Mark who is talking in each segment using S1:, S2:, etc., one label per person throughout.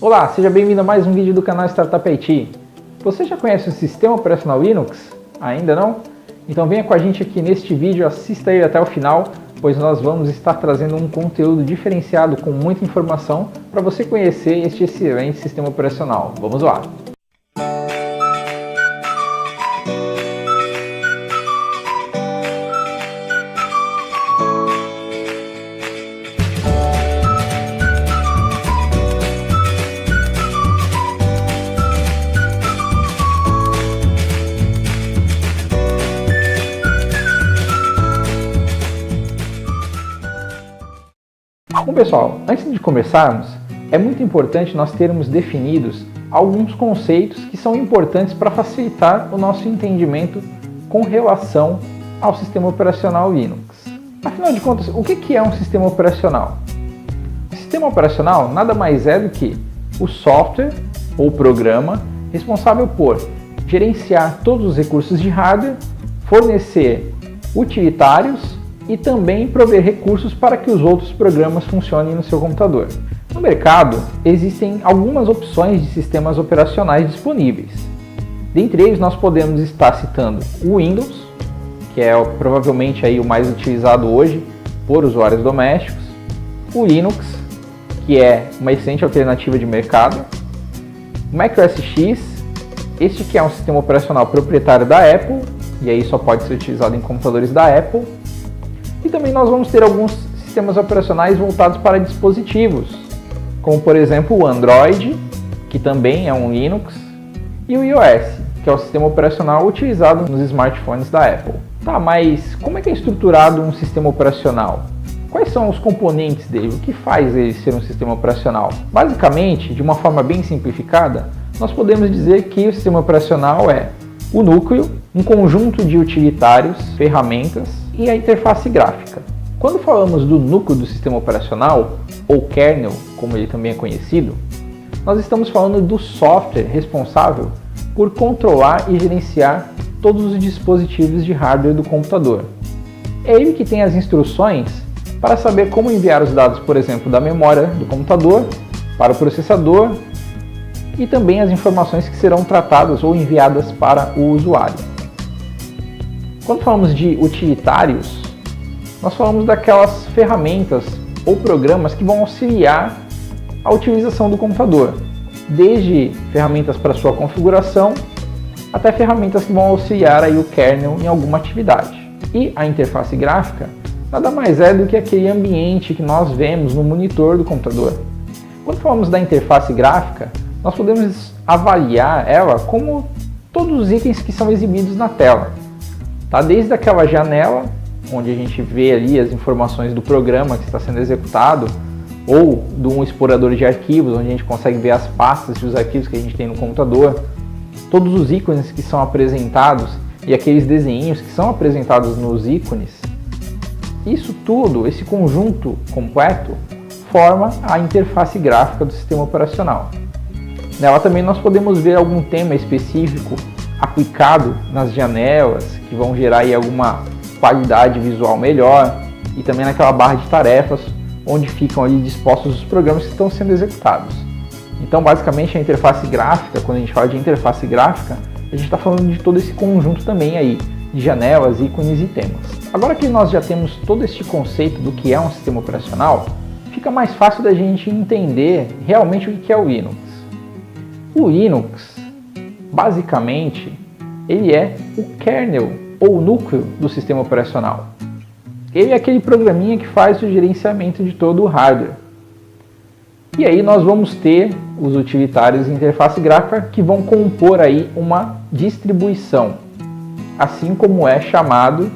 S1: Olá, seja bem-vindo a mais um vídeo do canal Startup IT. Você já conhece o sistema operacional Linux? Ainda não? Então venha com a gente aqui neste vídeo, assista ele até o final, pois nós vamos estar trazendo um conteúdo diferenciado com muita informação para você conhecer este excelente sistema operacional. Vamos lá! Bom pessoal, antes de começarmos, é muito importante nós termos definidos alguns conceitos que são importantes para facilitar o nosso entendimento com relação ao sistema operacional Linux. Afinal de contas, o que é um sistema operacional? O sistema operacional nada mais é do que o software ou programa responsável por gerenciar todos os recursos de hardware, fornecer utilitários e também prover recursos para que os outros programas funcionem no seu computador. No mercado, existem algumas opções de sistemas operacionais disponíveis. Dentre eles, nós podemos estar citando o Windows, que é provavelmente aí o mais utilizado hoje por usuários domésticos, o Linux, que é uma excelente alternativa de mercado, o Mac OS X, este que é um sistema operacional proprietário da Apple, e aí só pode ser utilizado em computadores da Apple. E também nós vamos ter alguns sistemas operacionais voltados para dispositivos, como por exemplo o Android, que também é um Linux, e o iOS, que é o sistema operacional utilizado nos smartphones da Apple. Tá, mas como é que é estruturado um sistema operacional? Quais são os componentes dele? O que faz ele ser um sistema operacional? Basicamente, de uma forma bem simplificada, nós podemos dizer que o sistema operacional é o núcleo, um conjunto de utilitários, ferramentas e a interface gráfica. Quando falamos do núcleo do sistema operacional, ou kernel, como ele também é conhecido, nós estamos falando do software responsável por controlar e gerenciar todos os dispositivos de hardware do computador. É ele que tem as instruções para saber como enviar os dados, por exemplo, da memória do computador para o processador e também as informações que serão tratadas ou enviadas para o usuário. Quando falamos de utilitários, nós falamos daquelas ferramentas ou programas que vão auxiliar a utilização do computador, desde ferramentas para sua configuração até ferramentas que vão auxiliar aí o kernel em alguma atividade. E a interface gráfica nada mais é do que aquele ambiente que nós vemos no monitor do computador. Quando falamos da interface gráfica, nós podemos avaliar ela como todos os itens que são exibidos na tela. Tá? Desde aquela janela, onde a gente vê ali as informações do programa que está sendo executado, ou de um explorador de arquivos, onde a gente consegue ver as pastas e os arquivos que a gente tem no computador, todos os ícones que são apresentados e aqueles desenhinhos que são apresentados nos ícones. Isso tudo, esse conjunto completo, forma a interface gráfica do sistema operacional. Nela também nós podemos ver algum tema específico aplicado nas janelas, que vão gerar aí alguma qualidade visual melhor, e também naquela barra de tarefas, onde ficam ali dispostos os programas que estão sendo executados. Então, basicamente, a interface gráfica, quando a gente fala de interface gráfica, a gente está falando de todo esse conjunto também aí, de janelas, ícones e temas. Agora que nós já temos todo este conceito do que é um sistema operacional, fica mais fácil da gente entender realmente o que é o Linux. O Linux, basicamente, ele é o kernel ou núcleo do sistema operacional. Ele é aquele programinha que faz o gerenciamento de todo o hardware. E aí nós vamos ter os utilitários e interface gráfica que vão compor aí uma distribuição, assim como é chamado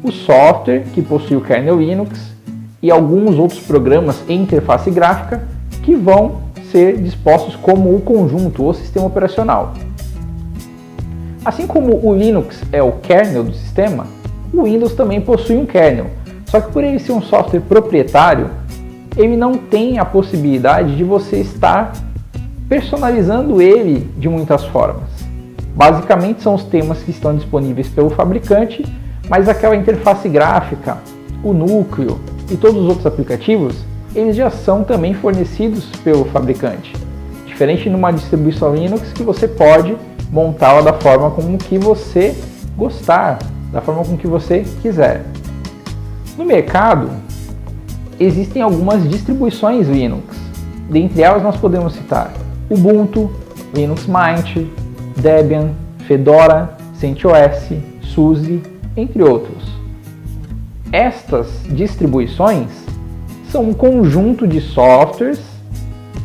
S1: o software que possui o kernel Linux e alguns outros programas em interface gráfica que vão ser dispostos como o conjunto, o sistema operacional. Assim como o Linux é o kernel do sistema, o Windows também possui um kernel. Só que por ele ser um software proprietário, ele não tem a possibilidade de você estar personalizando ele de muitas formas. Basicamente são os temas que estão disponíveis pelo fabricante, mas aquela interface gráfica, o núcleo e todos os outros aplicativos, eles já são também fornecidos pelo fabricante. Diferente numa distribuição Linux que você pode montá-la da forma como que você gostar, da forma como que você quiser. No mercado, existem algumas distribuições Linux. Dentre elas nós podemos citar Ubuntu, Linux Mint, Debian, Fedora, CentOS, SUSE, entre outros. Estas distribuições são um conjunto de softwares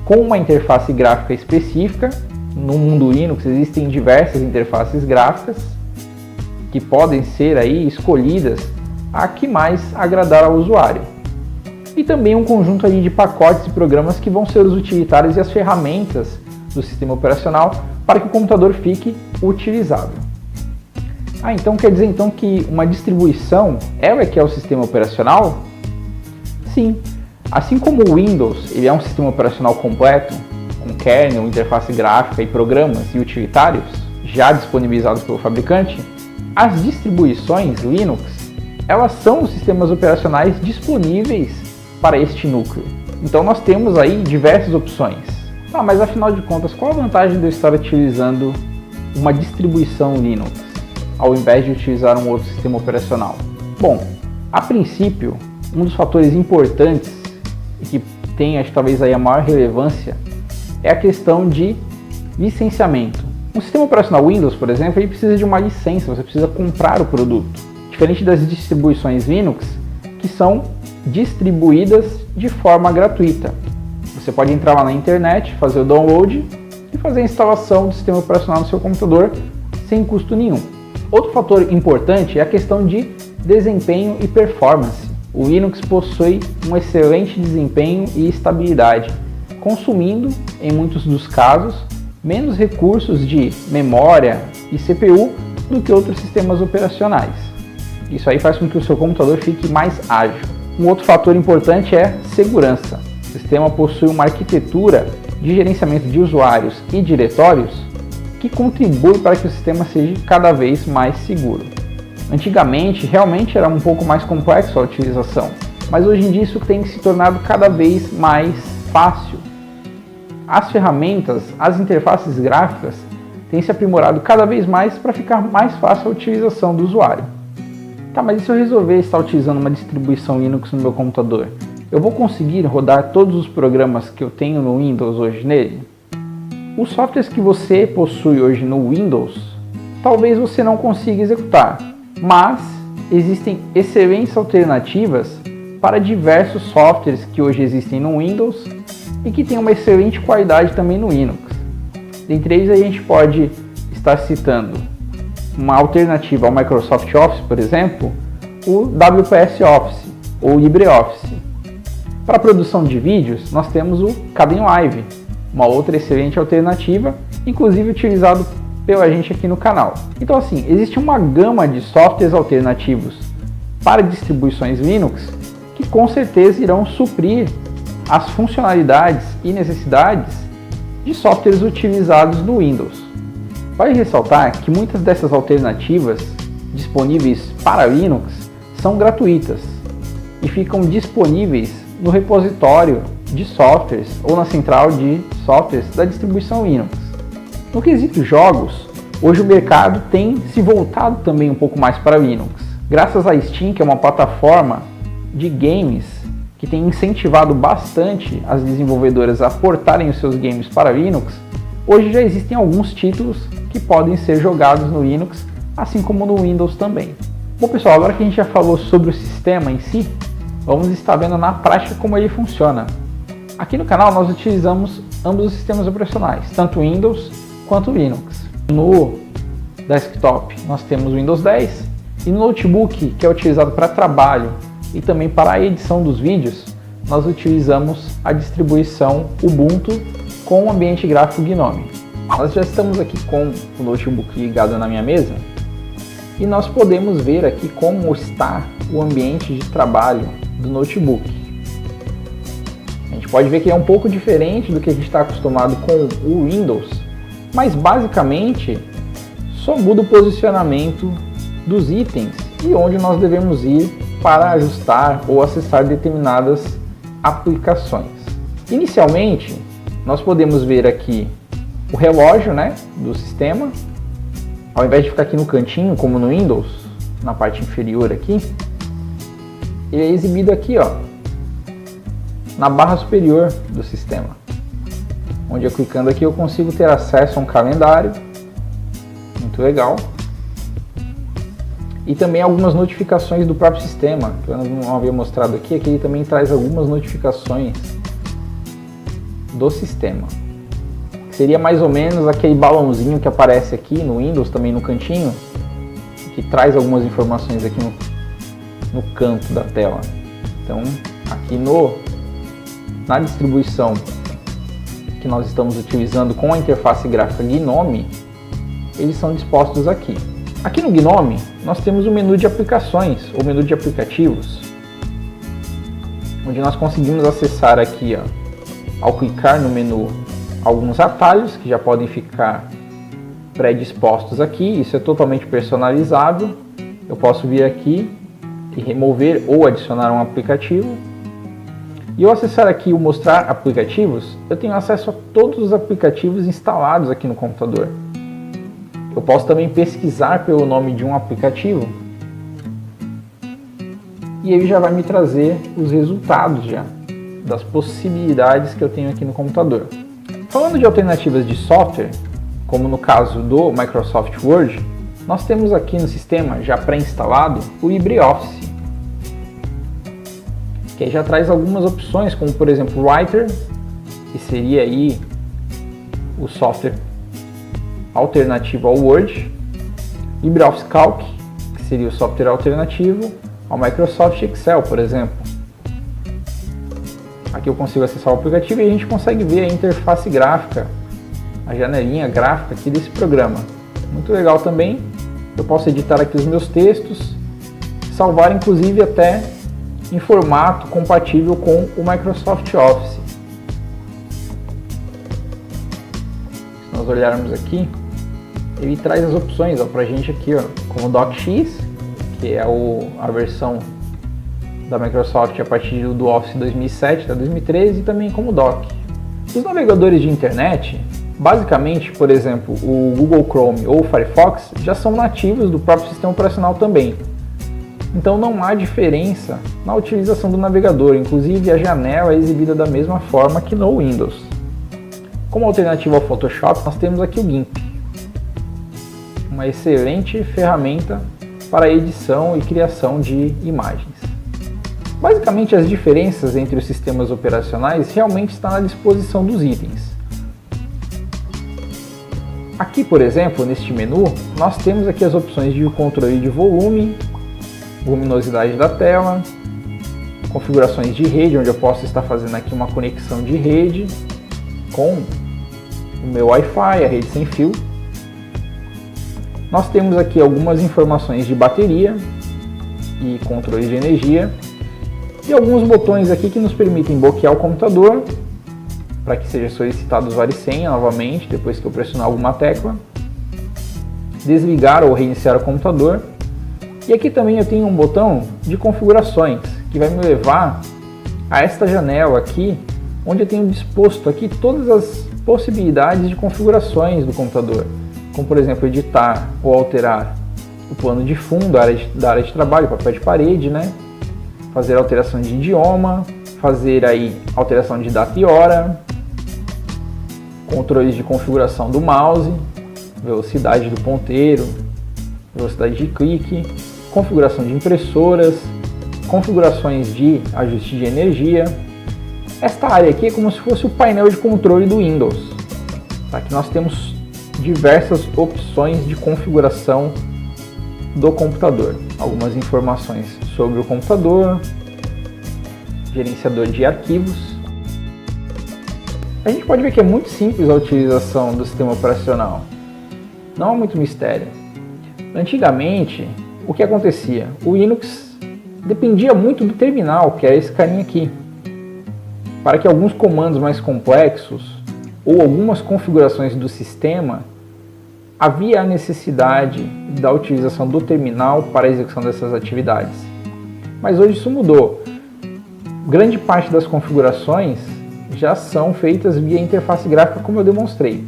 S1: com uma interface gráfica específica. No mundo Linux existem diversas interfaces gráficas que podem ser aí escolhidas a que mais agradar ao usuário. E também um conjunto aí de pacotes e programas que vão ser os utilitários e as ferramentas do sistema operacional para que o computador fique utilizável. Então quer dizer então que uma distribuição ela que é o sistema operacional? Sim. Assim como o Windows ele é um sistema operacional completo, com kernel, interface gráfica e programas e utilitários já disponibilizados pelo fabricante, as distribuições Linux elas são os sistemas operacionais disponíveis para este núcleo. Então nós temos aí diversas opções. Mas afinal de contas, qual a vantagem de eu estar utilizando uma distribuição Linux ao invés de utilizar um outro sistema operacional? Bom, a princípio, um dos fatores importantes e que tem talvez aí a maior relevância é a questão de licenciamento. Um sistema operacional Windows, por exemplo, ele precisa de uma licença, você precisa comprar o produto. Diferente das distribuições Linux, que são distribuídas de forma gratuita. Você pode entrar lá na internet, fazer o download e fazer a instalação do sistema operacional no seu computador sem custo nenhum. Outro fator importante é a questão de desempenho e performance. O Linux possui um excelente desempenho e estabilidade, consumindo, em muitos dos casos, menos recursos de memória e CPU do que outros sistemas operacionais. Isso aí faz com que o seu computador fique mais ágil. Um outro fator importante é segurança. O sistema possui uma arquitetura de gerenciamento de usuários e diretórios que contribui para que o sistema seja cada vez mais seguro. Antigamente, realmente era um pouco mais complexo a utilização, mas hoje em dia isso tem se tornado cada vez mais fácil. As ferramentas, as interfaces gráficas têm se aprimorado cada vez mais para ficar mais fácil a utilização do usuário. Mas e se eu resolver estar utilizando uma distribuição Linux no meu computador? Eu vou conseguir rodar todos os programas que eu tenho no Windows hoje nele? Os softwares que você possui hoje no Windows, talvez você não consiga executar, mas existem excelentes alternativas para diversos softwares que hoje existem no Windows e que têm uma excelente qualidade também no Linux. Dentre eles a gente pode estar citando uma alternativa ao Microsoft Office, por exemplo, o WPS Office ou LibreOffice. Para a produção de vídeos, nós temos o Kdenlive, uma outra excelente alternativa, inclusive utilizado pela gente aqui no canal. Então assim, existe uma gama de softwares alternativos para distribuições Linux que com certeza irão suprir as funcionalidades e necessidades de softwares utilizados no Windows. Vale ressaltar que muitas dessas alternativas disponíveis para Linux são gratuitas e ficam disponíveis no repositório de softwares ou na central de softwares da distribuição Linux. No quesito jogos, hoje o mercado tem se voltado também um pouco mais para Linux. Graças à Steam, que é uma plataforma de games que tem incentivado bastante as desenvolvedoras a portarem os seus games para Linux, hoje já existem alguns títulos que podem ser jogados no Linux, assim como no Windows também. Bom pessoal, agora que a gente já falou sobre o sistema em si, vamos estar vendo na prática como ele funciona. Aqui no canal nós utilizamos ambos os sistemas operacionais, tanto Windows quanto Linux. No desktop nós temos o Windows 10 e no notebook, que é utilizado para trabalho e também para a edição dos vídeos, nós utilizamos a distribuição Ubuntu com o ambiente gráfico GNOME. Nós já estamos aqui com o notebook ligado na minha mesa e nós podemos ver aqui como está o ambiente de trabalho do notebook. A gente pode ver que é um pouco diferente do que a gente está acostumado com o Windows, mas basicamente só muda o posicionamento dos itens e onde nós devemos ir para ajustar ou acessar determinadas aplicações. Inicialmente, nós podemos ver aqui o relógio, né, do sistema. Ao invés de ficar aqui no cantinho, como no Windows, na parte inferior aqui, ele é exibido aqui, ó, na barra superior do sistema, onde eu clicando aqui eu consigo ter acesso a um calendário, muito legal, e também algumas notificações do próprio sistema, que eu não havia mostrado aqui, ele também traz algumas notificações do sistema. Seria mais ou menos aquele balãozinho que aparece aqui no Windows, também no cantinho, que traz algumas informações aqui no canto da tela. Então, aqui na distribuição que nós estamos utilizando com a interface gráfica Gnome, eles são dispostos aqui. Aqui no Gnome, nós temos o menu de aplicações, ou menu de aplicativos, onde nós conseguimos acessar aqui, ó, ao clicar no menu, alguns atalhos que já podem ficar predispostos aqui. Isso é totalmente personalizável. Eu posso vir aqui e remover ou adicionar um aplicativo. E eu acessar aqui o mostrar aplicativos, eu tenho acesso a todos os aplicativos instalados aqui no computador. Eu posso também pesquisar pelo nome de um aplicativo e ele já vai me trazer os resultados já das possibilidades que eu tenho aqui no computador. Falando de alternativas de software, como no caso do Microsoft Word, nós temos aqui no sistema já pré-instalado o LibreOffice, que já traz algumas opções, como por exemplo o Writer, que seria aí o software alternativo ao Word, LibreOffice Calc, que seria o software alternativo ao Microsoft Excel, por exemplo. Aqui eu consigo acessar o aplicativo e a gente consegue ver a interface gráfica, a janelinha gráfica aqui desse programa. Muito legal também. Eu posso editar aqui os meus textos, salvar inclusive até em formato compatível com o Microsoft Office. Se nós olharmos aqui, ele traz as opções para a gente aqui, ó, como DocX, que é a versão da Microsoft a partir do Office 2007 até 2013, e também como Doc. Os navegadores de internet, basicamente, por exemplo, o Google Chrome ou o Firefox, já são nativos do próprio sistema operacional também. Então não há diferença na utilização do navegador, inclusive a janela é exibida da mesma forma que no Windows. Como alternativa ao Photoshop, nós temos aqui o GIMP, uma excelente ferramenta para edição e criação de imagens. Basicamente, as diferenças entre os sistemas operacionais realmente estão na disposição dos itens. Aqui, por exemplo, neste menu, nós temos aqui as opções de controle de volume, luminosidade da tela, configurações de rede, onde eu posso estar fazendo aqui uma conexão de rede com o meu Wi-Fi, a rede sem fio. Nós temos aqui algumas informações de bateria e controle de energia, e alguns botões aqui que nos permitem bloquear o computador, para que seja solicitado usuário e senha novamente, depois que eu pressionar alguma tecla, desligar ou reiniciar o computador. E aqui também eu tenho um botão de configurações, que vai me levar a esta janela aqui, onde eu tenho disposto aqui todas as possibilidades de configurações do computador, como por exemplo editar ou alterar o plano de fundo da área de trabalho, papel de parede, né? Fazer alteração de idioma, fazer aí alteração de data e hora, controles de configuração do mouse, velocidade do ponteiro, velocidade de clique, configuração de impressoras, configurações de ajuste de energia. Esta área aqui é como se fosse o painel de controle do Windows. Aqui nós temos diversas opções de configuração do computador. Algumas informações sobre o computador, gerenciador de arquivos. A gente pode ver que é muito simples a utilização do sistema operacional. Não há muito mistério. Antigamente, o que acontecia? O Linux dependia muito do terminal, que era esse carinha aqui. Para que alguns comandos mais complexos ou algumas configurações do sistema, havia a necessidade da utilização do terminal para a execução dessas atividades. Mas hoje isso mudou. Grande parte das configurações já são feitas via interface gráfica, como eu demonstrei.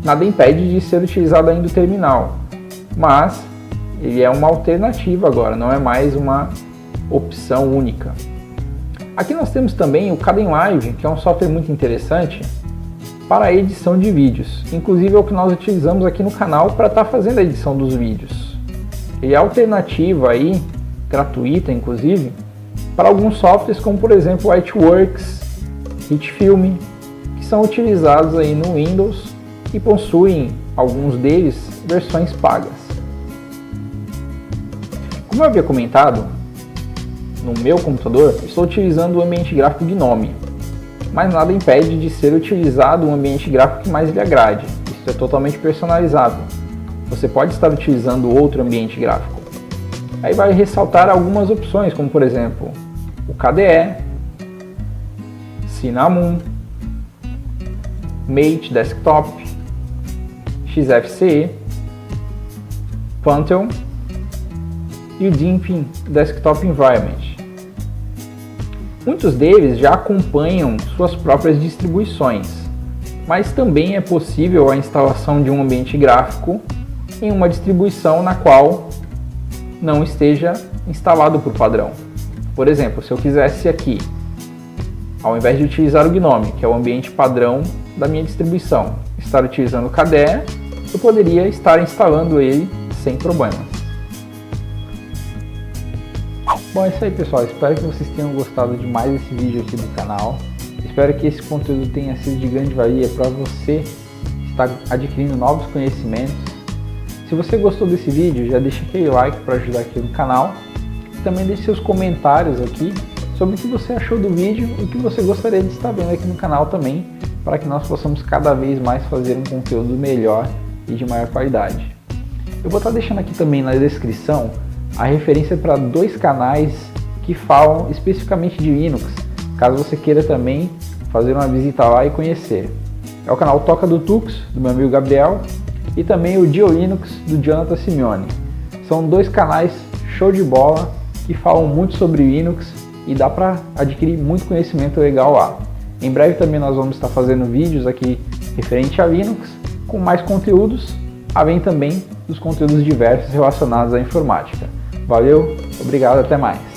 S1: Nada impede de ser utilizado ainda o terminal, mas ele é uma alternativa agora, não é mais uma opção única. Aqui nós temos também o Kdenlive, que é um software muito interessante para a edição de vídeos. Inclusive é o que nós utilizamos aqui no canal para estar fazendo a edição dos vídeos. Ele é alternativa aí, gratuita inclusive, para alguns softwares como por exemplo o Lightworks, HitFilm, que são utilizados aí no Windows e possuem, alguns deles, versões pagas. Como eu havia comentado, no meu computador estou utilizando o ambiente gráfico Gnome, mas nada impede de ser utilizado um ambiente gráfico que mais lhe agrade. Isso é totalmente personalizável. Você pode estar utilizando outro ambiente gráfico. Aí vai ressaltar algumas opções, como por exemplo o KDE, Cinnamon, Mate Desktop, XFCE, Pantheon e o Deepin Desktop Environment. Muitos deles já acompanham suas próprias distribuições, mas também é possível a instalação de um ambiente gráfico em uma distribuição na qual não esteja instalado por padrão. Por exemplo, se eu quisesse aqui, ao invés de utilizar o Gnome, que é o ambiente padrão da minha distribuição, estar utilizando o KDE, eu poderia estar instalando ele sem problemas. Bom, é isso aí pessoal, espero que vocês tenham gostado de mais esse vídeo aqui do canal. Espero que esse conteúdo tenha sido de grande valia para você estar adquirindo novos conhecimentos. Se você gostou desse vídeo, já deixa aquele like para ajudar aqui no canal. Também deixe seus comentários aqui sobre o que você achou do vídeo e o que você gostaria de estar vendo aqui no canal também, para que nós possamos cada vez mais fazer um conteúdo melhor e de maior qualidade. Eu vou estar deixando aqui também na descrição a referência para 2 canais que falam especificamente de Linux, caso você queira também fazer uma visita lá e conhecer. É o canal Toca do Tux, do meu amigo Gabriel, e também o GeoLinux, do Jonathan Simeone. São 2 canais show de bola que falam muito sobre Linux e dá para adquirir muito conhecimento legal lá. Em breve também nós vamos estar fazendo vídeos aqui referente a Linux com mais conteúdos, além também dos conteúdos diversos relacionados à informática. Valeu, obrigado, até mais.